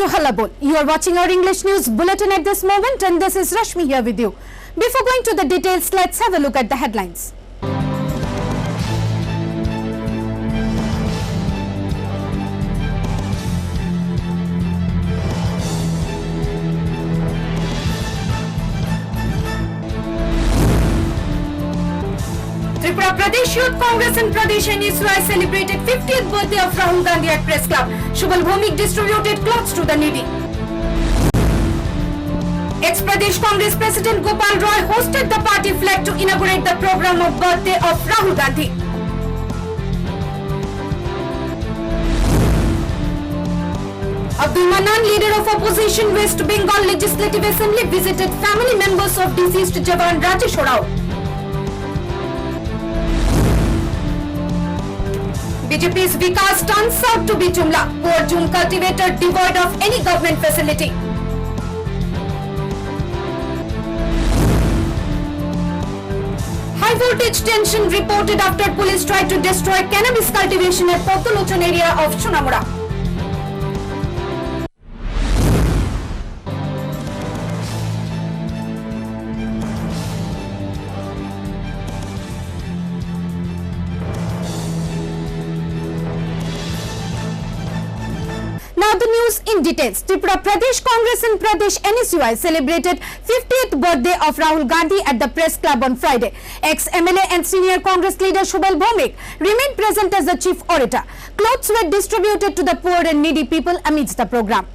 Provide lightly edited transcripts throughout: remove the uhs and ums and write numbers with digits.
to Halabol. You are watching our English news bulletin at this moment, and this is Rashmi here with you. Before going to the details, let's have a look at the headlines. Tripura Pradesh Youth Congress and Pradesh NSUI celebrated 50th birthday of Rahul Gandhi at Press Club. Shubal Bhomik distributed clothes to the needy. Ex-Pradesh Congress President Gopal Roy hosted the party flag to inaugurate the program of birthday of Rahul Gandhi. Abdul Manan, leader of opposition West Bengal Legislative Assembly, visited family members of deceased Jawan Rajesh Rao. BJP's Vikas turns out to be Jumla, poor June cultivator devoid of any government facility. High voltage tension reported after police tried to destroy cannabis cultivation at Potolochon area of Chunamura. Now the news in details. Tripura Pradesh Congress and Pradesh NSUI celebrated 50th birthday of Rahul Gandhi at the Press Club on Friday. Ex-MLA and senior Congress leader Shubal Bhomik remained present as the chief orator. Clothes were distributed to the poor and needy people amidst the program.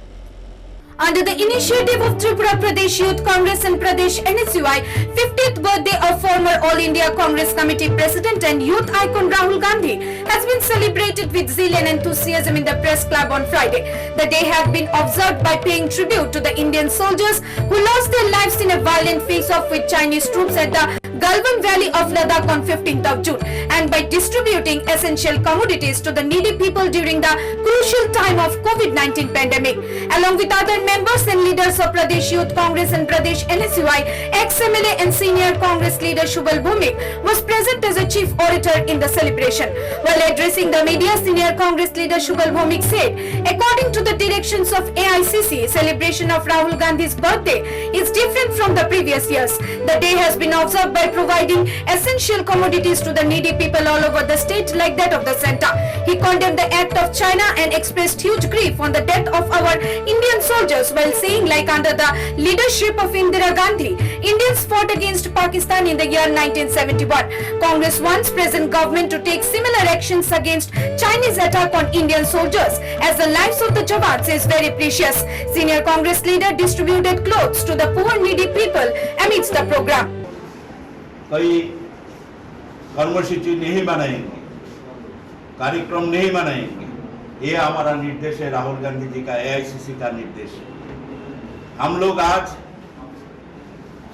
Under the initiative of Tripura Pradesh Youth Congress and Pradesh NSUI, 50th birthday of former All India Congress Committee President and youth icon Rahul Gandhi has been celebrated with zeal and enthusiasm in the Press Club on Friday. The day has been observed by paying tribute to the Indian soldiers who lost their lives in a violent face-off with Chinese troops at the Galwan Valley of Ladakh on 15th of June, and by distributing essential commodities to the needy people during the crucial time of COVID-19 pandemic. Along with other members and leaders of Pradesh Youth Congress and Pradesh NSUI, ex-MLA and senior Congress leader Shubal Bhomik was present as a chief orator in the celebration. While addressing the media, senior Congress leader Shubal Bhomik said, according to the directions of AICC, celebration of Rahul Gandhi's birthday is different from the previous years. The day has been observed by providing essential commodities to the needy people all over the state like that of the center. He condemned the act of China and expressed huge grief on the death of our Indian soldiers, while saying, like under the leadership of Indira Gandhi, Indians fought against Pakistan in the year 1971. Congress wants present government to take similar actions against Chinese attack on Indian soldiers, as the lives of the Jawans is very precious. Senior Congress leader distributed clothes to the poor needy people amidst the program. कई कर्मसूची नहीं बनाएंगे, कार्यक्रम नहीं बनाएंगे, ये हमारा निर्देश है, राहुल गांधी जी का AICC का निर्देश है। हम लोग आज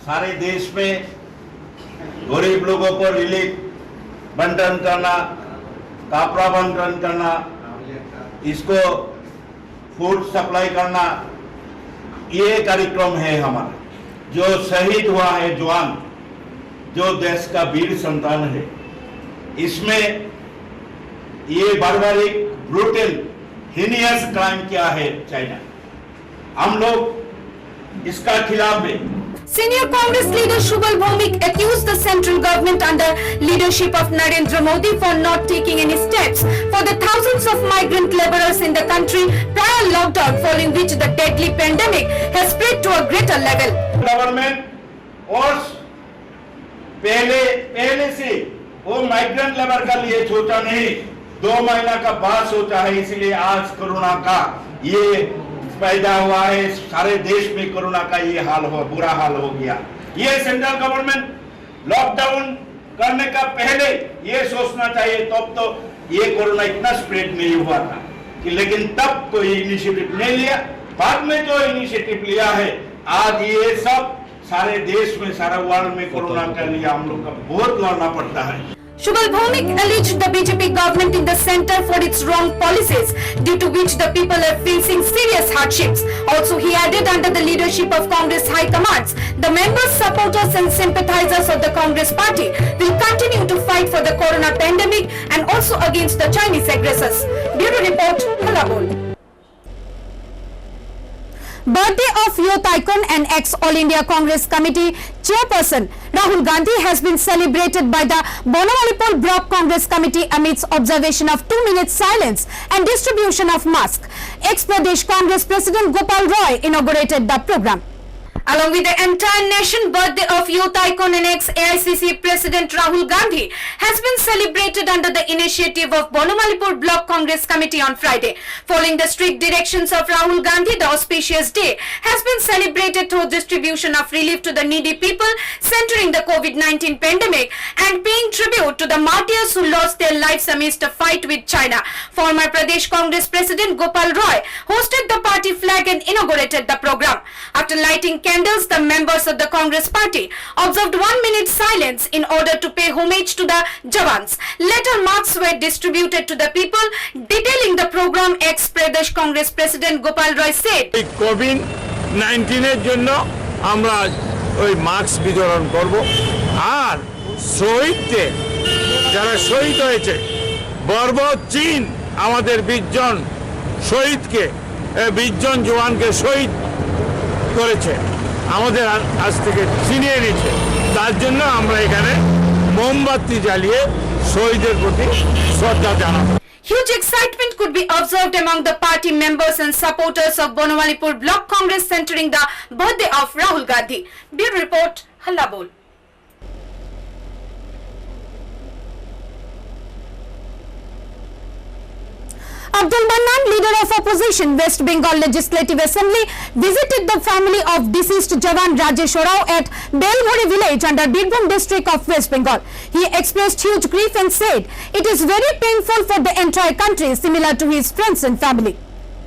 सारे देश में गरीब लोगों को रिलीफ बंटन करना, कपड़ा बंटन करना, इसको फूड सप्लाई करना, ये कार्यक्रम है हमारा। जो शहीद हुआ है जवान, जो देश का वीर संतान है, इसमें ये बारबारिक ब्रूटल हीनियस क्राइम क्या है चाइना, हम लोग इसका खिलाफ है। Senior Congress leader Shubal Bhomik accused the central government under leadership of Narendra Modi for not taking any steps for the thousands of migrant laborers in the country prior lockdown, following which the deadly pandemic has spread to a greater level. Government और पहले से वो migrant labour का लिए सोचा नहीं, 2 महीना का बाद सोचा है, इसलिए आज कोरोना का ये पैदा हुआ है। सारे देश में कोरोना का ये हाल हो, बुरा हाल हो गया। ये सेंट्रल गवर्नमेंट लॉकडाउन करने का पहले ये सोचना चाहिए, तब तो ये कोरोना इतना स्प्रेड नहीं हुआ था कि, लेकिन तब कोई इनिशिएटिव नहीं लिया। बाद में जो इनिशिएटिव लिया है, आज ये सब सारे देश में, सारा वर्ल्ड में कोरोना के लिए हम लोग का बहुत लड़ना पड़ता है। Shubal Bhomik alleged the BJP government in the center for its wrong policies, due to which the people are facing serious hardships. Also, he added, under the leadership of Congress High Commands, the members, supporters and sympathizers of the Congress party will continue to fight for the corona pandemic and also against the Chinese aggressors. Bureau Report, Halabol. Birthday of youth icon and ex-All India Congress Committee chairperson Rahul Gandhi has been celebrated by the Bonamalipur Block Congress Committee amidst observation of 2 minutes silence and distribution of masks. Ex-Pradesh Congress President Gopal Roy inaugurated the program. Along with the entire nation, birthday of youth icon and ex-AICC President Rahul Gandhi has been celebrated under the initiative of Bonamalipur Block Congress Committee on Friday. Following the strict directions of Rahul Gandhi, the auspicious day has been celebrated through distribution of relief to the needy people centering the COVID-19 pandemic and paying tribute to the martyrs who lost their lives amidst a fight with China. Former Pradesh Congress President Gopal Roy hosted the party flag and inaugurated the program. After lighting candles, the members of the Congress party observed 1 minute silence in order to pay homage to the Jawans. Later, marks were distributed to the people. Detailing the program, ex-Pradesh Congress President Gopal Roy said, COVID-19 এর জন্য আমরা ওই mask বিতরণ করব আর শহীদদের যারা শহীদ হয়েছে বর্বর চীন আমাদের 20 জন শহীদকে 20 জন জওয়ানকে শহীদ করেছে আমাদের আজ থেকে ছিনিয়ে নিয়েছে তার জন্য আমরা এখানে মোমবাতি জ্বালিয়ে শহীদদের প্রতি শ্রদ্ধা জানাবো। Huge excitement could be observed among the party members and supporters of Bonamalipur Block Congress centering the birthday of Rahul Gandhi. Bureau Report, Halla Bol. Abdul Mannan, leader of opposition West Bengal Legislative Assembly, visited the family of deceased Jawan Rajesh Orao at Belghori village under Birbhum district of West Bengal. He expressed huge grief and said it is very painful for the entire country, similar to his friends and family.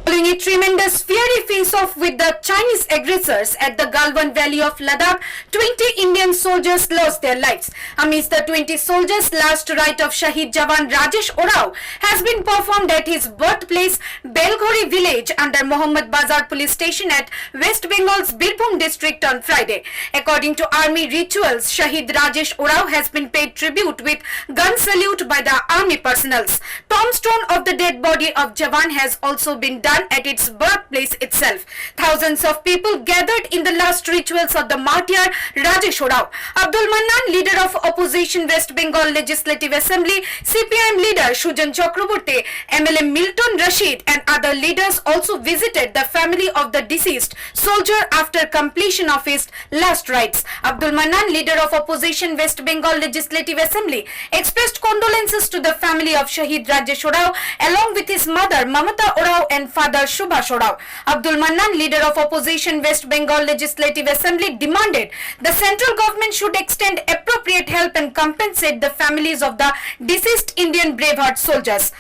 Following a tremendous fiery face-off with the Chinese aggressors at the Galwan Valley of Ladakh, 20 Indian soldiers lost their lives. Amidst the 20 soldiers, last rite of Shahid Jawan Rajesh Orao has been performed at his birthplace, Belghori village under Mohammad Bazar police station at West Bengal's Birbhum district on Friday. According to army rituals, Shahid Rajesh Orao has been paid tribute with gun salute by the army personnel. Tombstone of the dead body of Jawan has also been done at its birthplace itself. Thousands of people gathered in the last rituals of the martyr Rajesh Orao. Abdul Mannan, leader of opposition West Bengal Legislative Assembly, CPIM leader Sujan Chakraborty, MLA Milton Rashid and other leaders also visited the family of the deceased soldier after completion of his last rites. Abdul Mannan, leader of opposition West Bengal Legislative Assembly, expressed condolences to the family of Shahid Rajesh Orao along with his mother Mamata Orao and father Subhash Orao. Abdul Mannan, leader of opposition West Bengal Legislative Assembly, demanded the central government should extend appropriate help and compensate the families of the deceased Indian braveheart soldiers.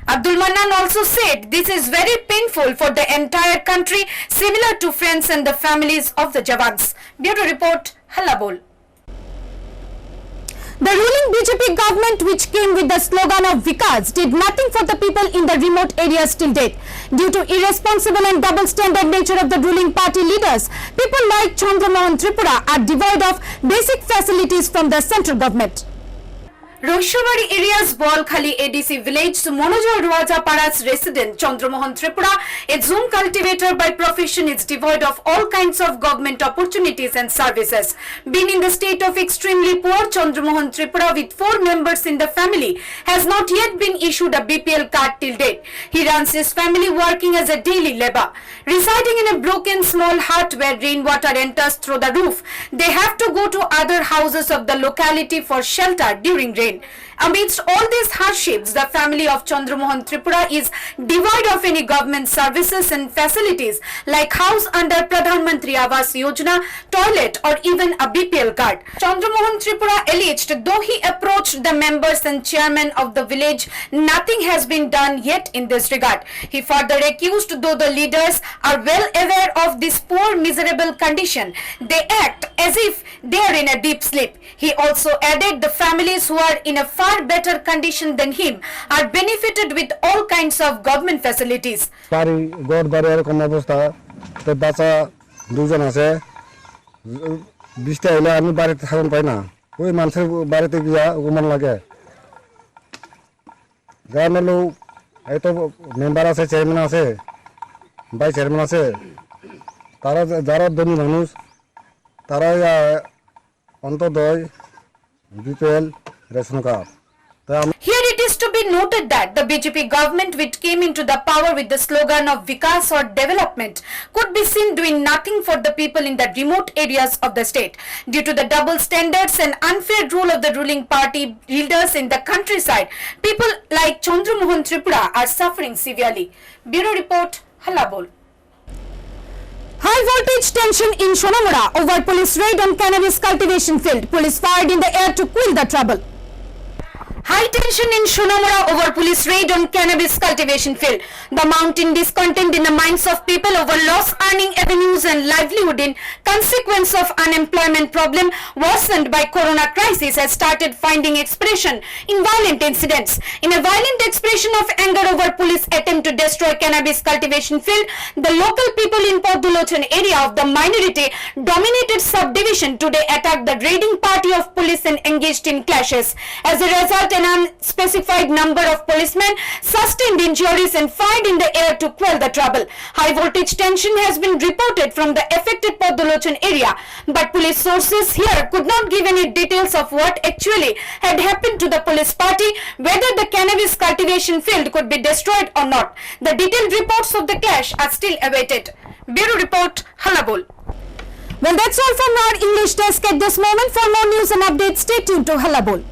Abdul Mannan also said this is very painful for the entire country, similar to friends and the families of the Jawans. Bureau Report, Halla Bol. The ruling BJP government, which came with the slogan of Vikas, did nothing for the people in the remote areas till date. Due to irresponsible and double standard nature of the ruling party leaders, people like Chandramohan Tripura are devoid of basic facilities from the central government. Roshobari area's Bolkhali ADC village, Monojoy Ruaja Para's resident Chandramohan Tripura, a Zoom cultivator by profession, is devoid of all kinds of government opportunities and services. Being in the state of extremely poor, Chandramohan Tripura, with 4 members in the family, has not yet been issued a BPL card till date. He runs his family working as a daily labor. Residing in a broken small hut where rainwater enters through the roof, they have to go to other houses of the locality for shelter during rain. Nazaruddin. Amidst all these hardships, the family of Chandramohan Tripura is devoid of any government services and facilities like house under Pradhan Mantri Awas Yojana, toilet or even a BPL card. Chandramohan Tripura alleged though he approached the members and chairman of the village, nothing has been done yet in this regard. He further accused though the leaders are well aware of this poor miserable condition, they act as if they are in a deep sleep. He also added the families who are in a far better condition than him are benefited with all kinds of government facilities. বাড়ি ঘর বাড়ি এরকম অবস্থা তো বাচ্চা দুজন আছে 20টা এলে আমি বাড়িতে থাকুন পাই না ওই মানুষের বাড়িতে গিয়া ঘুমান লাগে গ্রামের লোক এই তো মেম্বার আছে চেয়ারম্যান আছে ভাইস চেয়ারম্যান আছে তারা যারা ধনী মানুষ তারা অন্তর্দয় BPL ration card Here it is to be noted that the BJP government which came into the power with the slogan of Vikas or development could be seen doing nothing for the people in the remote areas of the state. Due to the double standards and unfair rule of the ruling party leaders in the countryside, people like Chandramohan Tripura are suffering severely. Bureau Report, Halabol. High voltage tension in Shonamura over police raid on cannabis cultivation field. Police fired in the air to quell the trouble. High tension in Shonamura over police raid on cannabis cultivation field. The mounting discontent in the minds of people over loss earning avenues and livelihood in consequence of unemployment problem worsened by corona crisis has started finding expression in violent incidents. In a violent expression of anger over police attempt to destroy cannabis cultivation field, the local people in Podulochan area of the minority dominated subdivision today attacked the raiding party of police and engaged in clashes. As a result, an unspecified number of policemen sustained injuries and fired in the air to quell the trouble. High voltage tension has been reported from the affected Podulochan area, but police sources here could not give any details of what actually had happened to the police party, whether the cannabis cultivation field could be destroyed or not. The detailed reports of the clash are still awaited. Bureau Report, Halabol. Well, that's all from our English desk at this moment. For more news and updates, stay tuned to Halabol.